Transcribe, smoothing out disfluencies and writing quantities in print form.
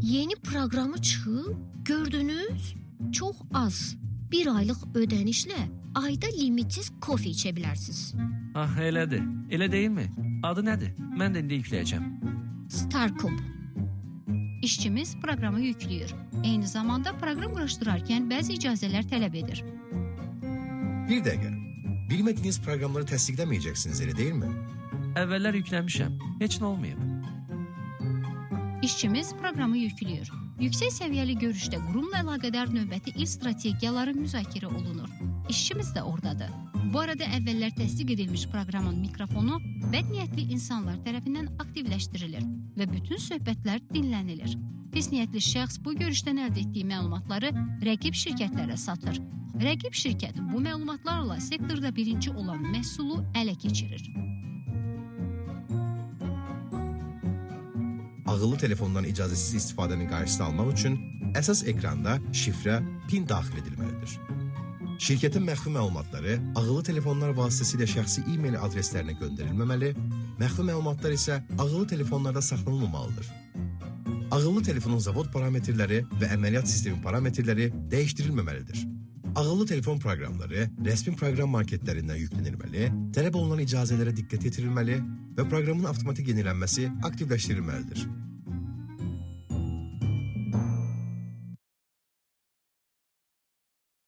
Yeni proqramı çıxıb, gördünüz? Çox az. 1 aylıq ödənişlə ayda limitsiz kofe içə bilərsiniz. Ah, elədir. Elə deyilmi? Adı nədir? Mən də indi yükləyəcəm. Starkub. İşçimiz proqramı yükləyir. Eyni zamanda proqram quraşdırarkən bəzi icazələr tələb edir. Bir dəqiqə. Bilmədiyiniz proqramları təsdiqləməyəcəksiniz, elə deyilmi? Əvvəllər yükləmişəm. Heç nə olmayıb. İşçimiz proqramı yükləyir. Yüksək səviyyəli görüşdə qurumla əlaqədar növbəti il strategiyaları müzakirə olunur. İşçimiz də oradadır. Bu arada əvvəllər təsdiq edilmiş proqramın mikrofonu bədniyyətli insanlar tərəfindən aktivləşdirilir və bütün söhbətlər dinlənilir. Pis niyyətli şəxs bu görüşdən əldə etdiyi məlumatları rəqib şirkətlərə satır. Rəqib şirkət bu məlumatlarla sektorda birinci olan məhsulu ələ keçirir. Ağıllı telefondan icazəsiz istifadənin qarşısını almaq üçün əsas ekranda şifrə, PIN daxil edilməlidir. Şirkətin məxfi məlumatları ağıllı telefonlar vasitəsilə şəxsi e-mail adreslərinə göndərilməməli, məxfi məlumatlar isə ağıllı telefonlarda saxlanılmamalıdır. Ağıllı telefonun zavod parametrləri və əməliyyat sistemi parametrləri dəyişdirilməməlidir. Ağıllı telefon proqramları rəsmi proqram marketlərindən yüklənilməli, tələb olunan icazələrə diqqət yetirilməli və proqramın avtomatik yenilənməsi aktivləşdirilməlidir.